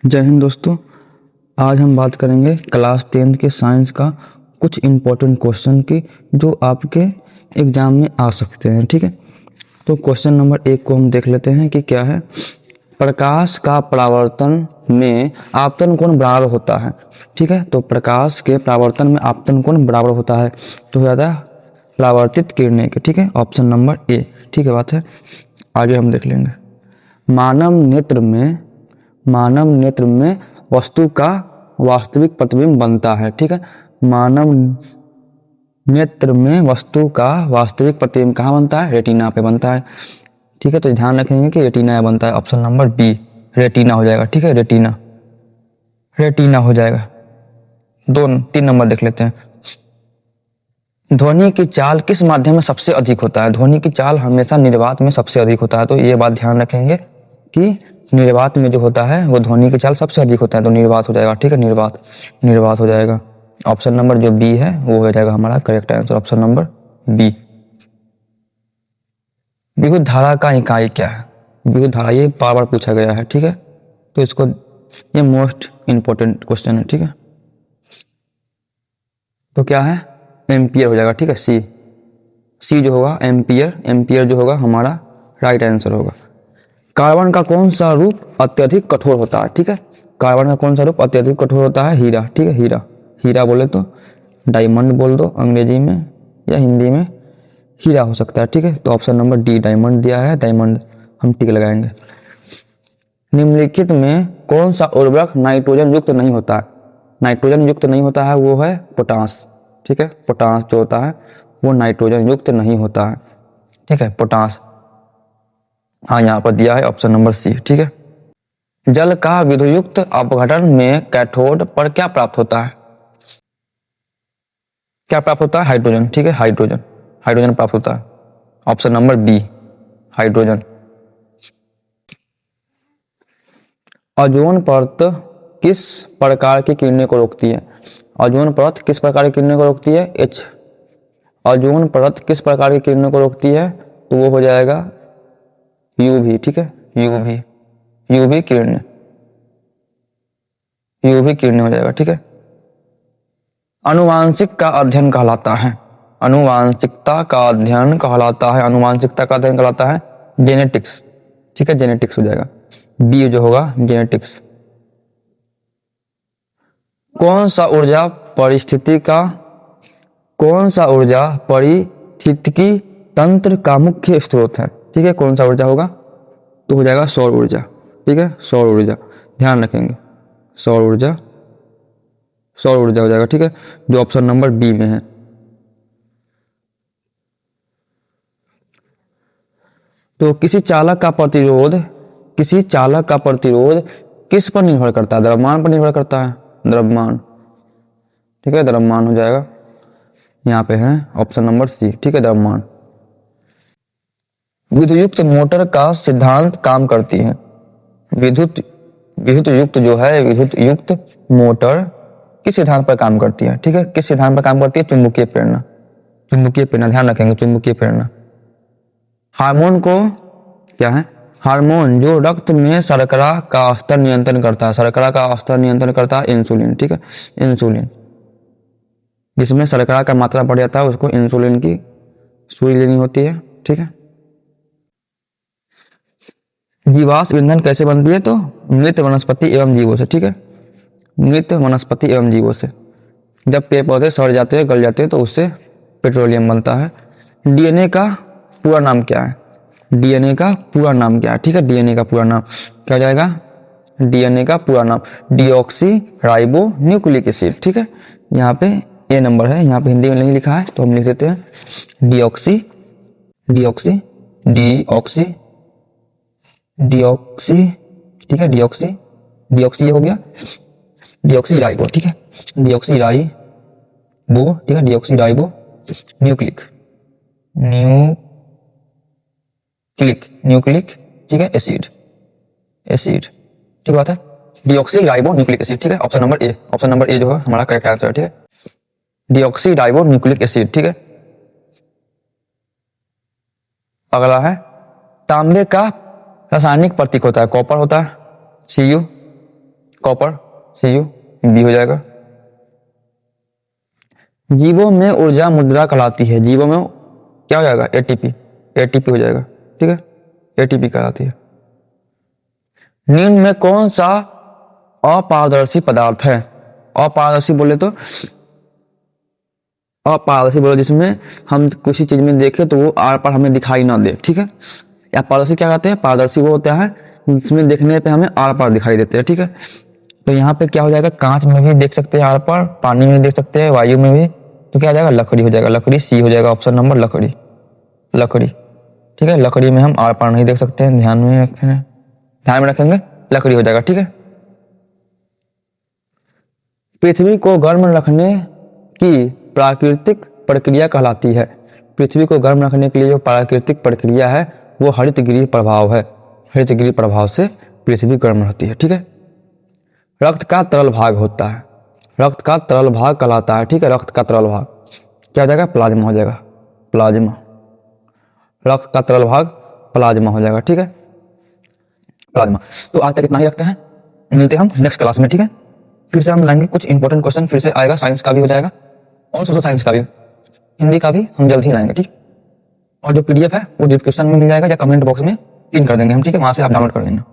जय हिंद दोस्तों। आज हम बात करेंगे क्लास 10th के साइंस का कुछ इम्पोर्टेंट क्वेश्चन की जो आपके एग्ज़ाम में आ सकते हैं। ठीक है, तो क्वेश्चन नंबर 1 को हम देख लेते हैं कि क्या है। प्रकाश का परावर्तन में आपतन कोण बराबर होता है। ठीक है, तो प्रकाश के परावर्तन में आपतन कोण बराबर होता है तो हो जाता है परावर्तित किरणें के। ठीक है, ऑप्शन नंबर ए ठीक है बात है। आगे हम देख लेंगे। मानव नेत्र में वस्तु का वास्तविक प्रतिबिंब बनता है। ठीक है, मानव नेत्र में वस्तु का वास्तविक प्रतिबिंब कहाँ बनता है? रेटिना पे बनता है। ठीक है, तो ध्यान रखेंगे कि रेटिना बनता है। ऑप्शन नंबर बी रेटिना हो जाएगा। ठीक है, रेटिना हो जाएगा। 2-3 नंबर देख लेते हैं। ध्वनि की चाल किस माध्यम में सबसे अधिक होता है? ध्वनि की चाल हमेशा निर्वात में सबसे अधिक होता है, तो ये बात ध्यान रखेंगे कि निर्वात में जो होता है वो ध्वनि की चाल सबसे अधिक होता है, तो निर्वात हो जाएगा। ठीक है, निर्वात हो जाएगा। ऑप्शन नंबर जो बी है वो हो जाएगा हमारा correct answer, option number B. विद्युत धारा का इकाई क्या है? विद्युत धारा ये बार बार पूछा गया है। ठीक है, तो इसको ये मोस्ट इंपॉर्टेंट क्वेश्चन है। ठीक है, तो क्या है? एम्पियर हो जाएगा। ठीक है, सी जो होगा एम्पियर जो होगा हमारा राइट आंसर होगा। कार्बन का कौन सा रूप अत्यधिक कठोर होता है? ठीक है, कार्बन का कौन सा रूप अत्यधिक कठोर होता है? हीरा। ठीक है, हीरा बोले तो डायमंड बोल दो अंग्रेजी में या हिंदी में हीरा हो सकता है। ठीक है, तो ऑप्शन नंबर डी डायमंड दिया है, डायमंड हम टिक लगाएंगे। निम्नलिखित में कौन सा उर्वरक नाइट्रोजन युक्त नहीं होता है? नाइट्रोजन युक्त नहीं होता है वो है पोटास। ठीक है, पोटास जो होता है वो नाइट्रोजन युक्त नहीं होता है। ठीक है, पोटास हाँ यहाँ पर दिया है ऑप्शन नंबर सी। ठीक है, जल का विद्युत अपघटन में कैथोड पर क्या प्राप्त होता है? क्या प्राप्त होता है? हाइड्रोजन। ठीक है, हाइड्रोजन प्राप्त होता है, ऑप्शन नंबर बी हाइड्रोजन। ओजोन परत किस प्रकार की किरणें को रोकती है? ओजोन परत किस प्रकार की किरणें को रोकती है? एच। ओजोन परत किस प्रकार की किरणों को रोकती है? तो वो हो जाएगा यूवी। ठीक है, यूवी किरणें हो जाएगा। ठीक है, आनुवांशिक का अध्ययन कहलाता है। आनुवांशिकता का अध्ययन कहलाता है जेनेटिक्स। ठीक है, जेनेटिक्स हो जाएगा, बी जो होगा जेनेटिक्स। कौन सा ऊर्जा पारिस्थितिकी तंत्र का मुख्य स्रोत है? ठीक है, कौन सा ऊर्जा होगा? तो हो जाएगा सौर ऊर्जा। ठीक है, सौर ऊर्जा ध्यान रखेंगे, सौर ऊर्जा हो जाएगा। ठीक है, जो ऑप्शन नंबर बी में है। तो किसी चालक का प्रतिरोध किस पर निर्भर करता है? द्रव्यमान पर निर्भर करता है, द्रव्यमान। ठीक है, द्रव्यमान हो जाएगा, यहाँ पे है ऑप्शन नंबर सी। ठीक है, द्रव्यमान। विद्युत मोटर का सिद्धांत काम करती है। विद्युत मोटर किस सिद्धांत पर काम करती है? ठीक है, किस सिद्धांत पर काम करती है? चुंबकीय प्रेरणा ध्यान रखेंगे, चुंबकीय प्रेरणा। हार्मोन को क्या है? हार्मोन जो रक्त में शर्करा का स्तर नियंत्रण करता है, इंसुलिन। ठीक है, इंसुलिन जिसमें शर्करा का मात्रा बढ़ जाता है उसको इंसुलिन की सुई लेनी होती है। ठीक है, जीवाश्म ईंधन कैसे बनती है? तो मृत वनस्पति एवं जीवों से। ठीक है, मृत वनस्पति एवं जीवों से। जब पेड़ पौधे सड़ जाते हैं, गल जाते हैं तो उससे पेट्रोलियम बनता है। डीएनए का पूरा नाम क्या है? ठीक है, डीएनए का पूरा नाम क्या हो जाएगा? डीएनए का पूरा नाम डीऑक्सी राइबो न्यूक्लिक एसिड। ठीक है, यहाँ पे ए नंबर है, यहाँ पे हिंदी में नहीं लिखा है तो हम लिख देते हैं डीऑक्सी ठीक है, डीऑक्सी ये हो गया डीऑक्सी राइबो। ठीक है, डीऑक्सी राइबो। ठीक है, डीऑक्सी राइबो न्यूक्लिक ठीक है, एसिड। ठीक बात है, डीऑक्सी राइबो न्यूक्लिक एसिड। ठीक है, ऑप्शन नंबर ए जो है हमारा करेक्ट आंसर है। ठीक है, डीऑक्सी राइबो न्यूक्लिक एसिड। ठीक है, अगला है तांबे का रासायनिक प्रतीक होता है कॉपर होता है, Cu। कॉपर Cu, बी हो जाएगा। जीवों में ऊर्जा मुद्रा कहलाती है, जीवों में क्या हो जाएगा, एटीपी, एटीपी हो जाएगा, ठीक है, एटीपी कहलाती है। निम्न में कौन सा अपारदर्शी पदार्थ है, अपारदर्शी बोले तो अपारदर्शी बोले जिसमें हम किसी चीज में देखें तो वो आर पार हमें दिखाई ना दे, ठीक है। या पारदर्शी क्या कहते हैं, पारदर्शी वो होता है जिसमें देखने पे हमें आर पार दिखाई देते हैं, ठीक है। तो यहाँ पे क्या हो जाएगा, कांच में भी देख सकते हैं आर पार, पानी में देख सकते हैं, वायु में भी, तो क्या हो जाएगा, लकड़ी हो जाएगा, लकड़ी सी हो जाएगा, ऑप्शन नंबर लकड़ी, लकड़ी, ठीक है। लकड़ी में हम आर पार नहीं देख सकते हैं, ध्यान में रखेंगे, लकड़ी हो जाएगा, ठीक है। पृथ्वी को गर्म रखने की प्राकृतिक प्रक्रिया कहलाती है, पृथ्वी को गर्म रखने के लिए जो प्राकृतिक प्रक्रिया है वो हरितगृह प्रभाव है, हरितगृह प्रभाव से पृथ्वी गर्म रहती है, ठीक है। रक्त का तरल भाग होता है, रक्त का तरल भाग कहलाता है, ठीक है। रक्त का तरल भाग क्या हो जाएगा, प्लाज्मा हो जाएगा, प्लाज्मा, रक्त का तरल भाग प्लाज्मा हो जाएगा, ठीक है, प्लाज्मा। तो आज तक इतना ही रखते हैं, मिलते हैं हम नेक्स्ट क्लास में, ठीक है। फिर से हम लाएंगे कुछ इंपॉर्टेंट क्वेश्चन, फिर से आएगा, साइंस का भी हो जाएगा और सोशल साइंस का भी, हिंदी का भी हम जल्द ही लाएंगे, ठीक। और जो पीडीएफ है वो डिस्क्रिप्शन में मिल जाएगा या कमेंट बॉक्स में पिन कर देंगे हम, ठीक है, वहां से आप डाउनलोड कर लेना।